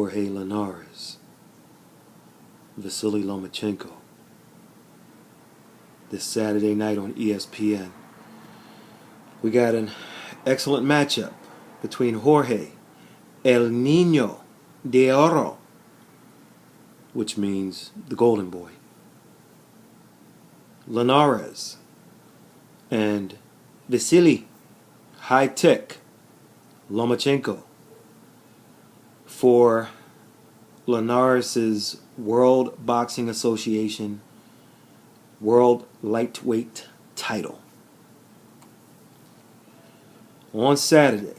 Jorge Linares, Vasiliy Lomachenko, this Saturday night on ESPN. We got an excellent matchup between Jorge, El Niño de Oro, which means the golden boy, Linares, and Vasiliy High-Tech Lomachenko for Linares' World Boxing Association World Lightweight title. On Saturday,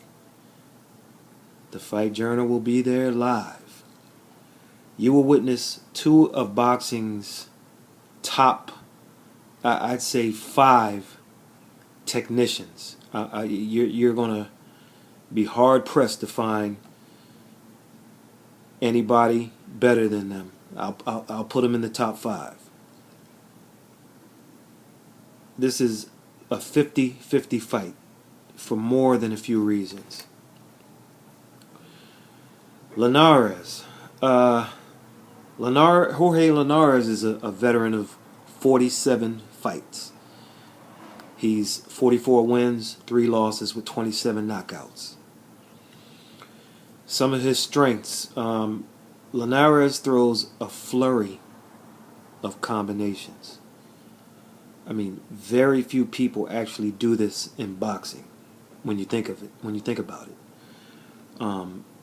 the Fight Journal will be there live. You will witness two of boxing's top, I'd say 5 technicians. You're going to be hard pressed to find anybody better than them. I'll put them in the top 5. This is a 50-50 fight for more than a few reasons. Linares. Jorge Linares is a veteran of 47 fights. He's 44 wins, 3 losses with 27 knockouts. Some of his strengths. Linares throws a flurry of combinations. I mean, very few people actually do this in boxing when you think of it, when you think about it.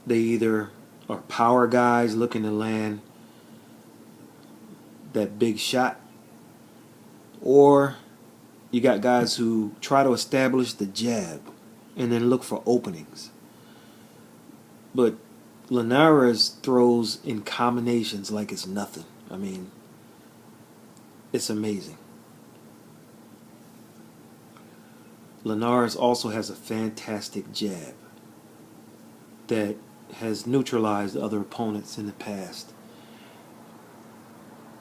They either are power guys looking to land that big shot, or you got guys who try to establish the jab and then look for openings. But Linares throws in combinations like it's nothing. I mean, it's amazing. Linares also has a fantastic jab that has neutralized other opponents in the past.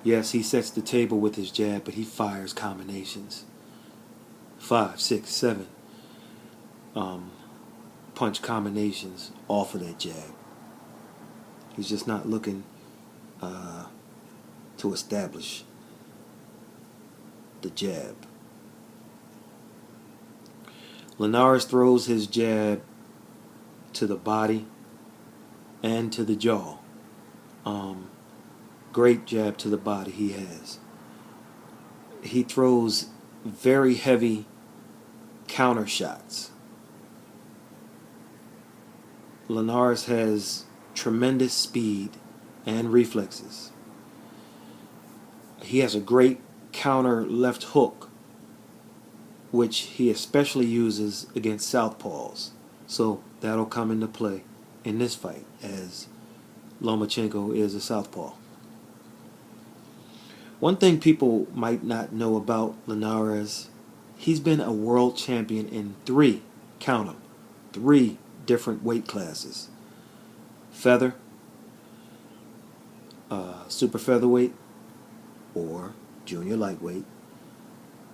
Yes, he sets the table with his jab, but he fires combinations. 5, 6, 7 punch combinations off of that jab. He's just not looking to establish the jab. Linares throws his jab to the body and to the jaw. Great jab to the body he has. He throws very heavy counter shots. Linares has tremendous speed and reflexes. He has a great counter left hook, which he especially uses against southpaws. So that'll come into play in this fight, as Lomachenko is a southpaw. One thing people might not know about Linares, he's been a world champion in 3, count them, 3 different weight classes. Feather, super featherweight, or junior lightweight,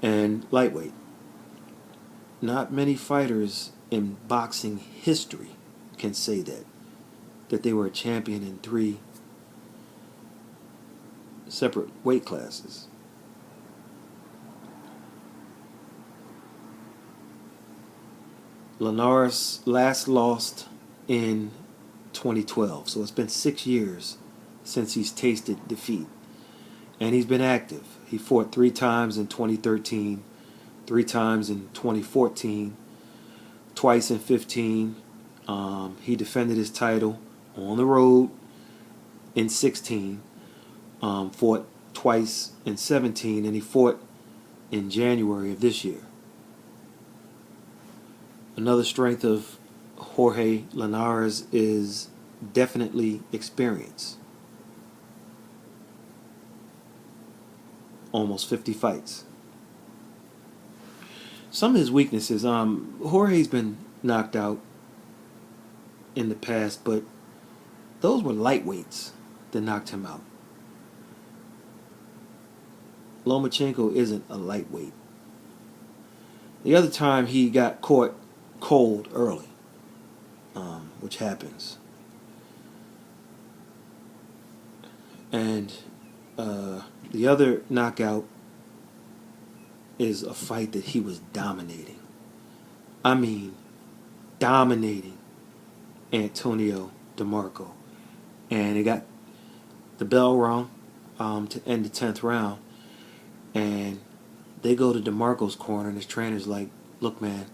and lightweight. Not many fighters in boxing history can say that they were a champion in 3 separate weight classes. Linares last lost in 2012, so it's been 6 years since he's tasted defeat, and he's been active. He fought 3 times in 2013, 3 times in 2014, twice in 15. He defended his title on the road in 16, fought twice in 17, and he fought in January of this year. Another strength of Jorge Linares is definitely experience. Almost 50 fights. Some of his weaknesses, Jorge's been knocked out in the past, but those were lightweights that knocked him out. Lomachenko isn't a lightweight. The other time he got caught cold early, which happens. And the other knockout is a fight that he was dominating. I mean, dominating Antonio DeMarco. And it got the bell rung to end the 10th round. And they go to DeMarco's corner, and his trainer's like, look, man,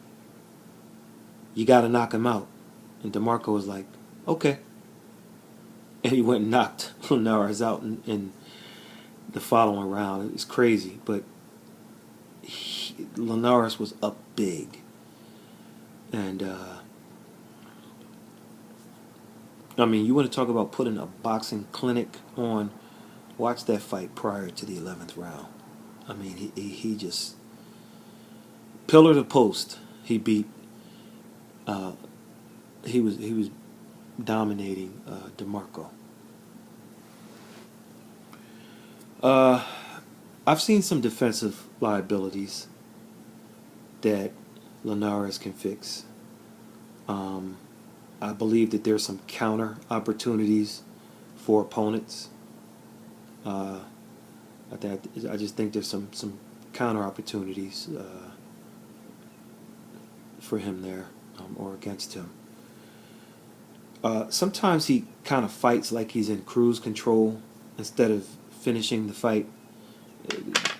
you got to knock him out. And DeMarco was like, okay. And he went and knocked Linares out in the following round. It was crazy, but Linares was up big. And, I mean, you want to talk about putting a boxing clinic on, watch that fight prior to the 11th round. I mean, he just, pillar to post, he beat, he was dominating DeMarco. I've seen some defensive liabilities that Linares can fix. I believe that there's some counter opportunities for opponents. I just think there's some counter opportunities for him there, or against him. Sometimes he kind of fights like he's in cruise control instead of finishing the fight.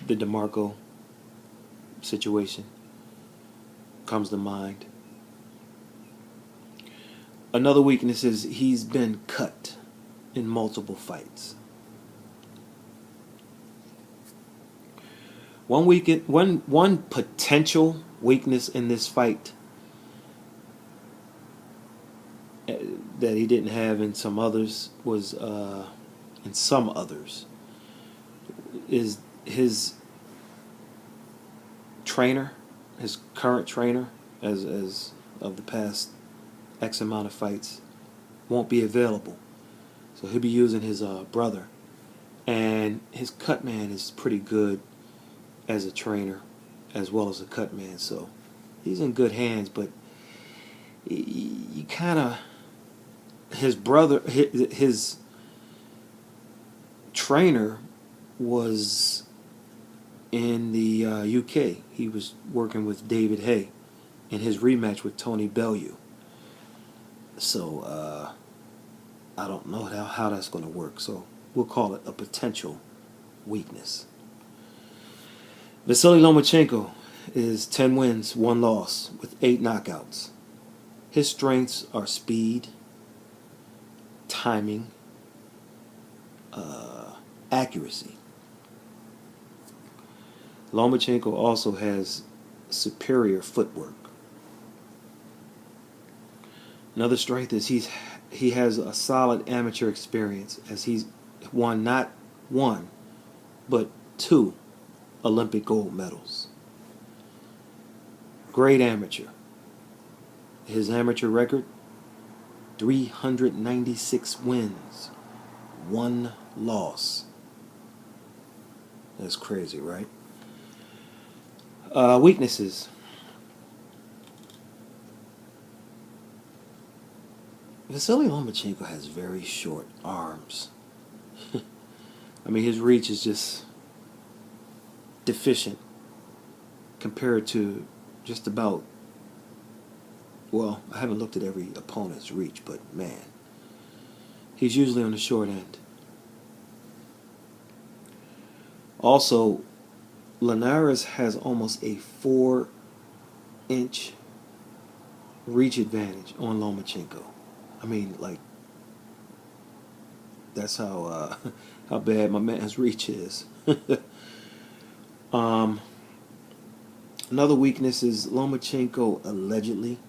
The DeMarco situation comes to mind. Another weakness is he's been cut in multiple fights. One potential weakness in this fight that he didn't have in some others was is his trainer, his current trainer, as of the past X amount of fights, won't be available. So he'll be using his brother. And his cut man is pretty good as a trainer as well as a cut man. So he's in good hands, but you kind of, his brother, his trainer was in the UK. He was working with David Hay in his rematch with Tony Bellew. So I don't know how that's going to work. So we'll call it a potential weakness. Vasiliy Lomachenko is 10 wins, 1 loss with 8 knockouts. His strengths are speed, timing, accuracy. Lomachenko also has superior footwork. Another strength is he has a solid amateur experience, as he's won not 1 but 2 Olympic gold medals. Great amateur. His amateur record, 396 wins, 1 loss. That's crazy, right? Weaknesses. Vasiliy Lomachenko has very short arms. I mean, his reach is just deficient compared to just about, well, I haven't looked at every opponent's reach, but man, he's usually on the short end. Also, Linares has almost a 4-inch reach advantage on Lomachenko. I mean, like, that's how bad my man's reach is. Another weakness is Lomachenko allegedly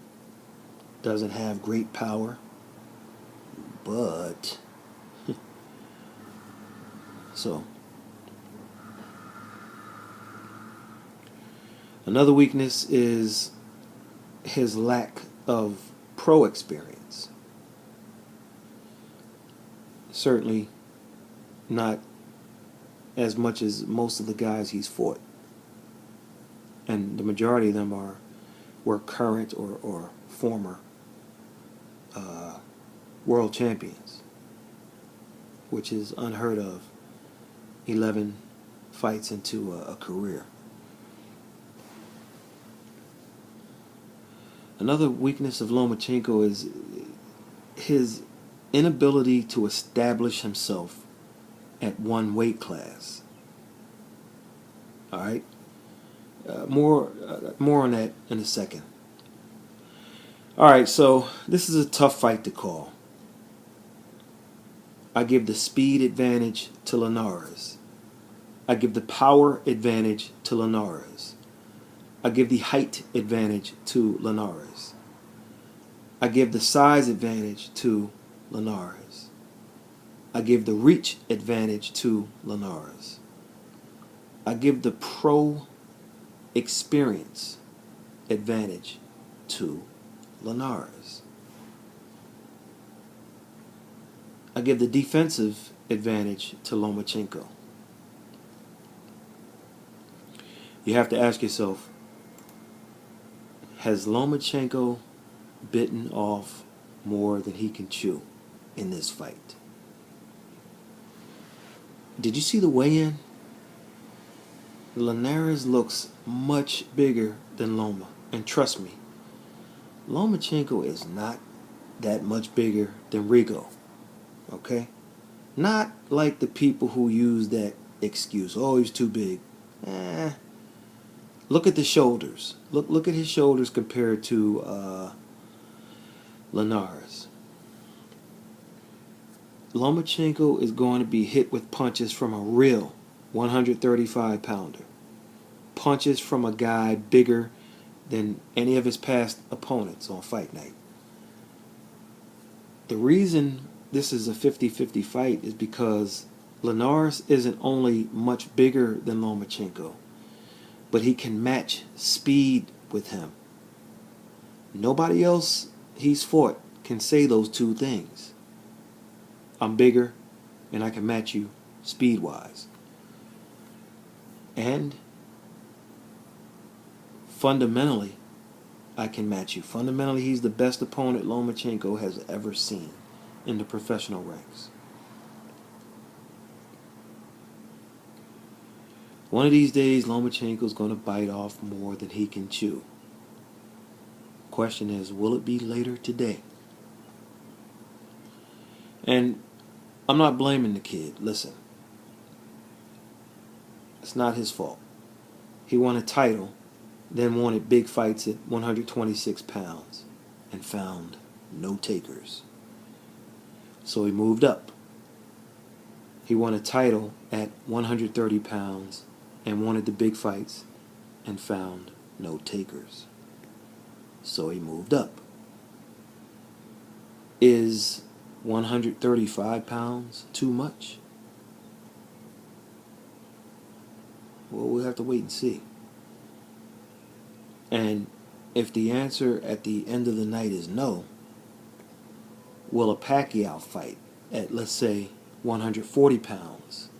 doesn't have great power, but so another weakness is his lack of pro experience. Certainly not as much as most of the guys he's fought. And the majority of them were current or former world champions. which is unheard of. 11 fights into a career. Another weakness of Lomachenko is his inability to establish himself at one weight class. All right, more on that in a second. All right, so this is a tough fight to call. I give the speed advantage to Linares. I give the power advantage to Linares. I give the height advantage to Linares. I give the size advantage to Linares. I give the reach advantage to Linares. I give the pro experience advantage to Linares. I give the defensive advantage to Lomachenko. You have to ask yourself, has Lomachenko bitten off more than he can chew in this fight? Did you see the weigh-in? Linares looks much bigger than Loma. And trust me, Lomachenko is not that much bigger than Rigo. Okay? Not like the people who use that excuse. Oh, he's too big. Look at the shoulders. Look at his shoulders compared to Linares. Lomachenko is going to be hit with punches from a real 135-pounder. Punches from a guy bigger than any of his past opponents on fight night. The reason this is a 50-50 fight is because Linares isn't only much bigger than Lomachenko, but he can match speed with him. Nobody else he's fought can say those two things. I'm bigger and I can match you speed-wise. And fundamentally, I can match you. Fundamentally, he's the best opponent Lomachenko has ever seen in the professional ranks. One of these days, Lomachenko's going to bite off more than he can chew. Question is, will it be later today? And I'm not blaming the kid. Listen, it's not his fault. He won a title, then wanted big fights at 126 pounds and found no takers. So he moved up. He won a title at 130 pounds and wanted the big fights and found no takers. So he moved up. Is 135 pounds too much? Well, we'll have to wait and see. And if the answer at the end of the night is no, will a Pacquiao fight at, let's say, 140 pounds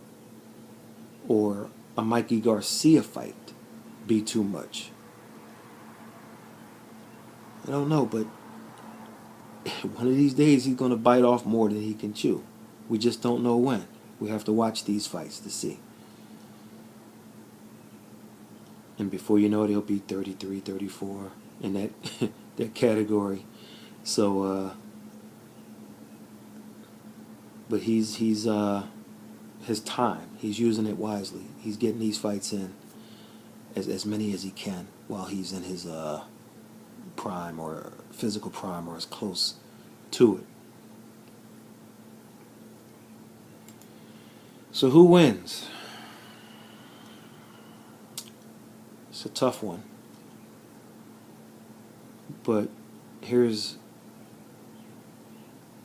or a Mikey Garcia fight be too much? I don't know, but one of these days he's going to bite off more than he can chew. We just don't know when. We have to watch these fights to see. And before you know it, he'll be 33, 34 in that that category. So, but he's his time. He's using it wisely. He's getting these fights in, as many as he can, while he's in his prime or physical prime or as close to it. So who wins? It's a tough one. But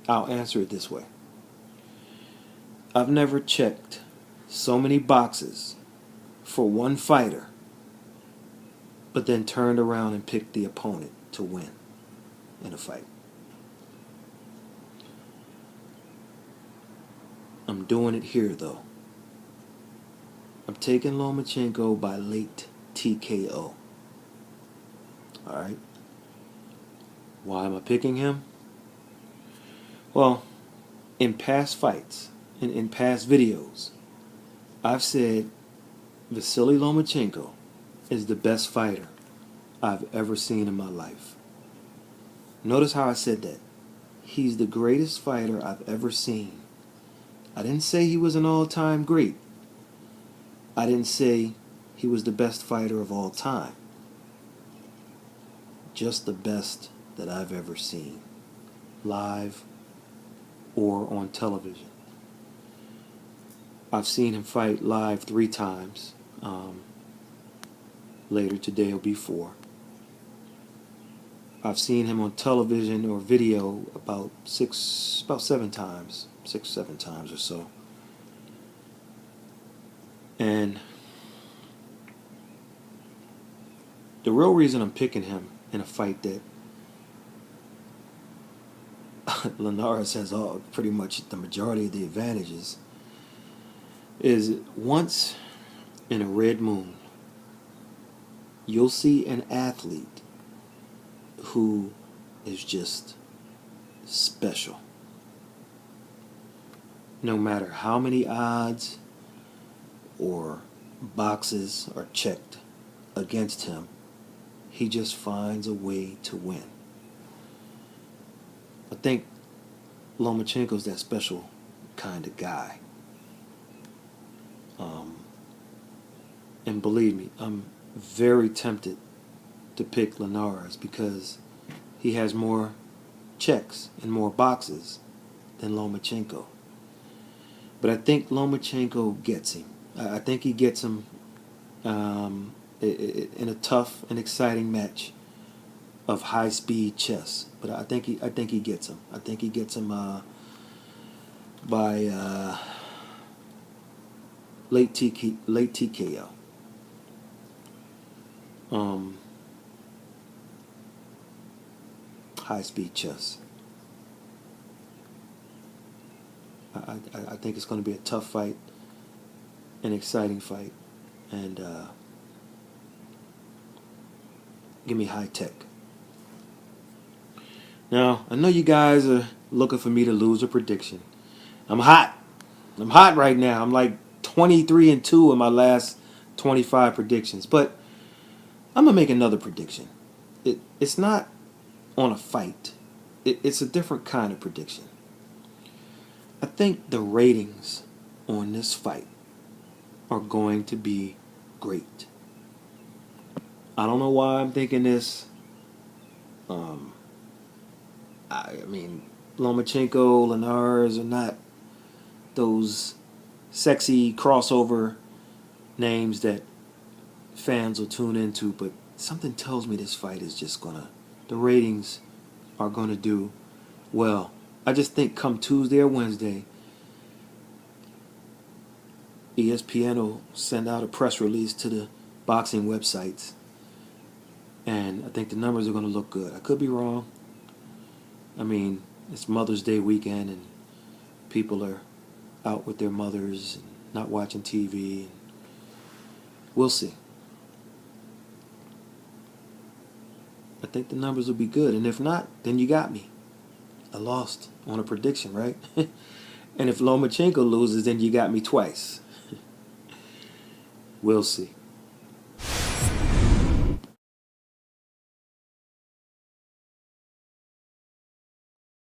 I'll answer it this way. I've never checked so many boxes for one fighter, but then turned around and picked the opponent to win in a fight. I'm doing it here, though. I'm taking Lomachenko by late TKO. Alright? Why am I picking him? Well, in past fights, in past videos, I've said Vasiliy Lomachenko is the best fighter I've ever seen in my life. Notice how I said that. He's the greatest fighter I've ever seen. I didn't say he was an all-time great. I didn't say he was the best fighter of all time. Just the best that I've ever seen, live or on television. I've seen him fight live 3 times. Later today will be 4. I've seen him on television or video about 7 times, 6-7 times or so. And the real reason I'm picking him in a fight that Linares has pretty much the majority of the advantages is once in a red moon, you'll see an athlete who is just special. No matter how many odds or boxes are checked against him, he just finds a way to win. I think Lomachenko's that special kind of guy. And believe me, I'm very tempted to pick Linares because he has more checks and more boxes than Lomachenko. But I think Lomachenko gets him. I think he gets him in a tough and exciting match of high-speed chess. But I think he gets him. I think he gets him by late TKO. High-speed chess. I think it's going to be a tough fight, an exciting fight, and give me high tech. Now, I know you guys are looking for me to lose a prediction. I'm hot. I'm hot right now. I'm like 23-2 in my last 25 predictions. But I'm going to make another prediction. It's not on a fight. It's a different kind of prediction. I think the ratings on this fight are going to be great. I don't know why I'm thinking this. I mean, Lomachenko, Linares are not those sexy crossover names that fans will tune into, but something tells me this fight is just the ratings are gonna do well. I just think come Tuesday or Wednesday, ESPN will send out a press release to the boxing websites, and I think the numbers are gonna look good. I could be wrong. I mean, it's Mother's Day weekend, and people are out with their mothers and not watching TV. We'll see. I think the numbers will be good, and if not, then you got me. I lost on a prediction, right? And if Lomachenko loses, then you got me twice. We'll see.